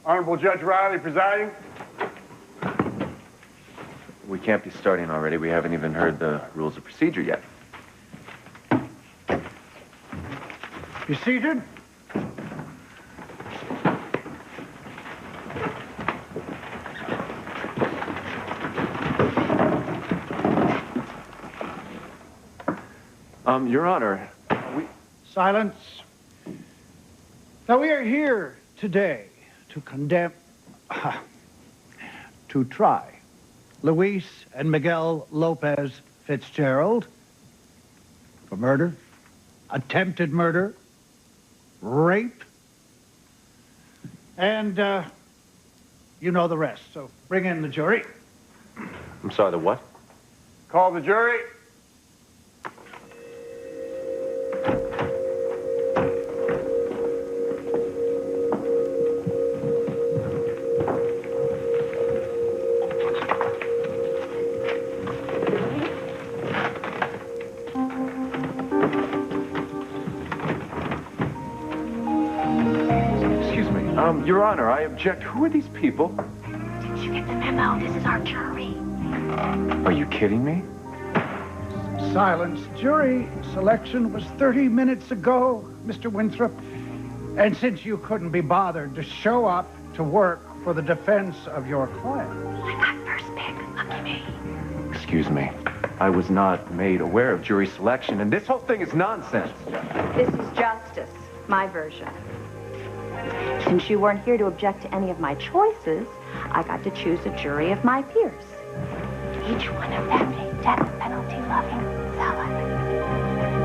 Honorable Judge Riley presiding. We can't be starting already. We haven't even heard the rules of procedure yet. You seated? Your Honor, Silence. Now, we are here today to condemn, to try Luis and Miguel Lopez Fitzgerald for murder, attempted murder, rape, and you know the rest. So bring in the jury. I'm sorry, the what? Call the jury. Your Honor, I object. Who are these people? Did you get the memo? This is our jury. Are you kidding me? Silence. Jury selection was 30 minutes ago, Mr. Winthrop. And since you couldn't be bothered to show up to work for the defense of your client. I got first pick. Lucky me. Excuse me. I was not made aware of jury selection, and this whole thing is nonsense. This is justice, my version. Since you weren't here to object to any of my choices, I got to choose a jury of my peers. Each one of them a death penalty-loving zealot.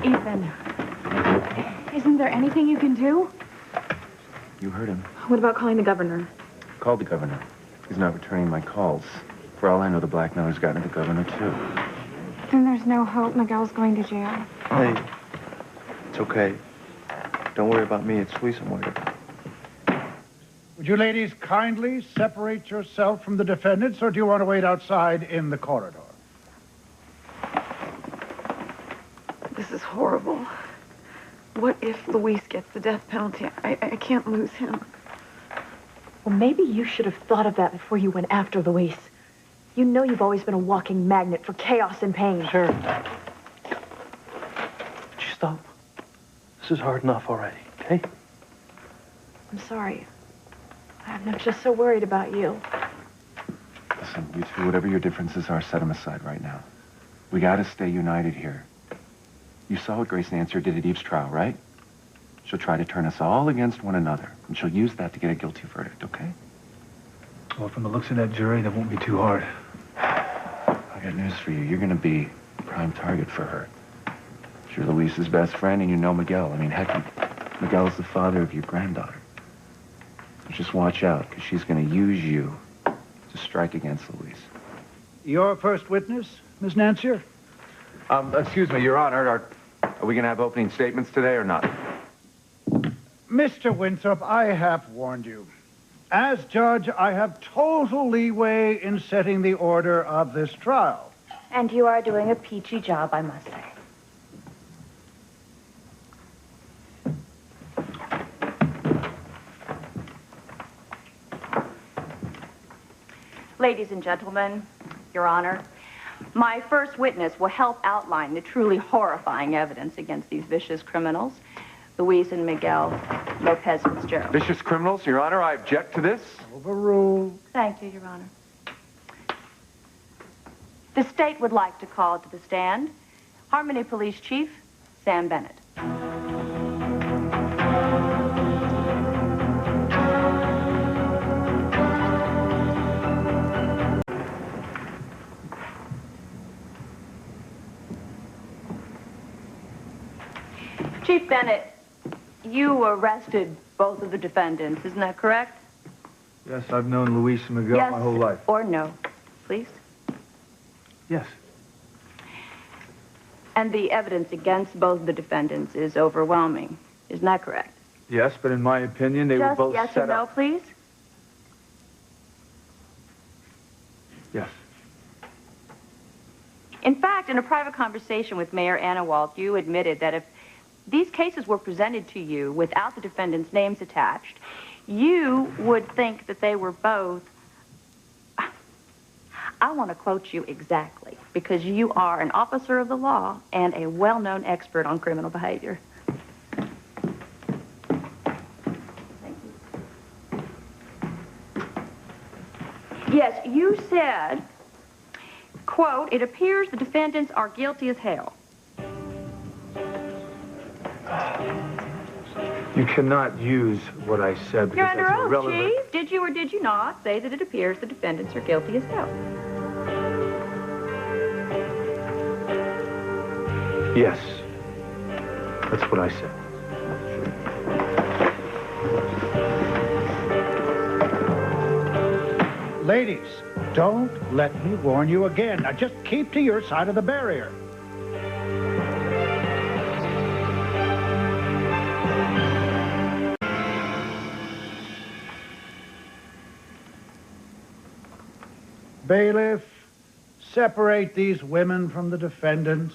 Ethan, isn't there anything you can do? You heard him. What about calling the governor? Called the governor. He's not returning my calls. For all I know, the blackmailer's gotten to the governor, too. Then there's no hope Miguel's going to jail. Hey, it's okay. Don't worry about me. It's Luis I'm worried about. Would you ladies kindly separate yourself from the defendants, or do you want to wait outside in the corridor? This is horrible. What if Luis gets the death penalty? I can't lose him. Well, maybe you should have thought of that before you went after Luis. You know you've always been a walking magnet for chaos and pain. Sure. Would you stop? This is hard enough already, okay? I'm sorry. I'm just so worried about you. Listen, you two, whatever your differences are, set them aside right now. We gotta stay united here. You saw what Grace Nancer did at Eve's trial, right? She'll try to turn us all against one another, and she'll use that to get a guilty verdict, okay? Well, from the looks of that jury, that won't be too hard. I got news for you. You're gonna be a prime target for her. You're Luis's best friend, and you know Miguel. I mean, heck, Miguel's the father of your granddaughter. So just watch out, because she's gonna use you to strike against Luis. Your first witness, Ms. Nancer? Excuse me, Your Honor, are we gonna have opening statements today or not? Mr. Winthrop, I have warned you. As judge, I have total leeway in setting the order of this trial. And you are doing a peachy job, I must say. Ladies and gentlemen, Your Honor, my first witness will help outline the truly horrifying evidence against these vicious criminals, Luis and Miguel Lopez Fitzgerald. Vicious criminals, Your Honor, I object to this. Overruled. Thank you, Your Honor. The state would like to call to the stand Harmony Police Chief Sam Bennett. Chief Bennett, you arrested both of the defendants, isn't that correct? Yes, I've known Luis and Miguel Yes my whole life. or no, please? Yes. And the evidence against both of the defendants is overwhelming, isn't that correct? Yes, but in my opinion, they were Just both yes or set no, up. please? Yes. In fact, in a private conversation with Mayor Annawalt, you admitted that if these cases were presented to you without the defendants' names attached, you would think that they were both... I want to quote you exactly, because you are an officer of the law and a well-known expert on criminal behavior. Yes, you said, quote, "It appears the defendants are guilty as hell." You cannot use what I said You're because under that's oath, irrelevant. Chief. Did you or did you not say that it appears the defendants are guilty as hell? Yes. That's what I said. Ladies, don't let me warn you again. Now just keep to your side of the barrier. Bailiff, separate these women from the defendants.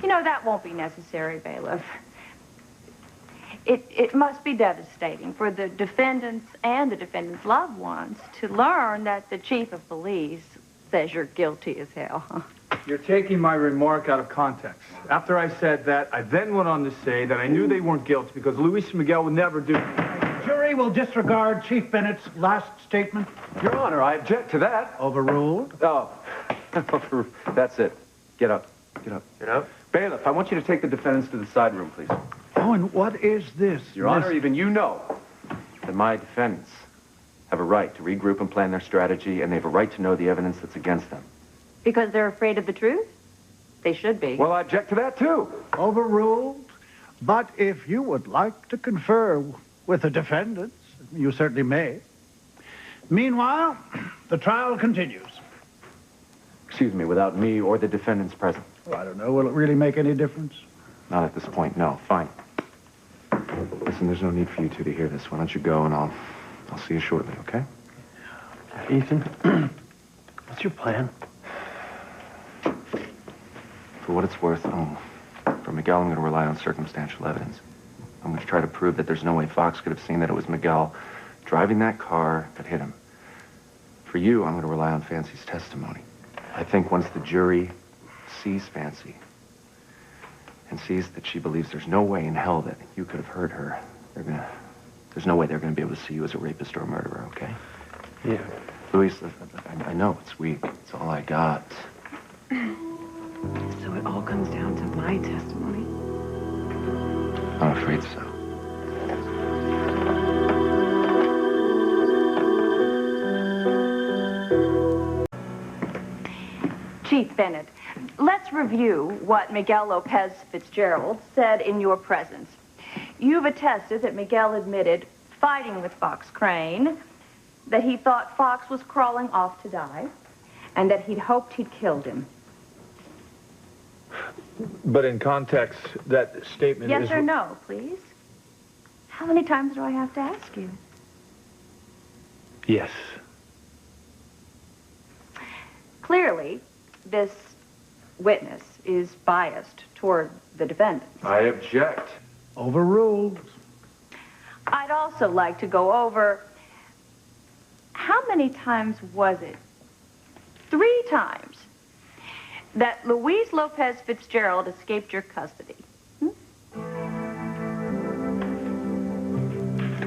You know, that won't be necessary, bailiff. It must be devastating for the defendants and the defendants' loved ones to learn that the chief of police says you're guilty as hell. You're taking my remark out of context. After I said that, I then went on to say that I knew they weren't guilty because Luis and Miguel would never do it. Jury will disregard Chief Bennett's last statement. Your Honor, I object to that. Overruled. Oh, that's it. Get up. Get up. Get up. Bailiff, I want you to take the defendants to the side room, please. Oh, and what is this? Your Honor, even you know that my defendants have a right to regroup and plan their strategy, and they have a right to know the evidence that's against them. Because they're afraid of the truth? They should be. Well, I object to that, too. Overruled. But if you would like to confer with the defendants, you certainly may. Meanwhile, the trial continues. Excuse me, without me or the defendants present. Well, I don't know. Will it really make any difference? Not at this point, no. Fine. Listen, there's no need for you two to hear this. Why don't you go and I'll see you shortly, okay? Ethan, what's your plan? For what it's worth, for Miguel, I'm going to rely on circumstantial evidence. I'm going to try to prove that there's no way Fox could have seen that it was Miguel driving that car that hit him. For you, I'm going to rely on Fancy's testimony. I think once the jury sees Fancy and sees that she believes there's no way in hell that you could have hurt her, there's no way they're going to be able to see you as a rapist or a murderer, okay? Yeah. Luis, I know it's weak. It's all I got. So it all comes down to my testimony. I'm afraid so. Chief Bennett, let's review what Miguel Lopez Fitzgerald said in your presence. You've attested that Miguel admitted fighting with Fox Crane, that he thought Fox was crawling off to die, and that he'd hoped he'd killed him. But in context, that statement is... Yes or no, please? How many times do I have to ask you? Yes. Clearly, this witness is biased toward the defendants. I object. Overruled. I'd also like to go over how many times was it? 3 times that Luis Lopez Fitzgerald escaped your custody. Come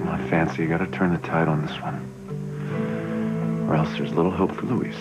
on, Fancy, you gotta turn the tide on this one. Or else there's little hope for Luis.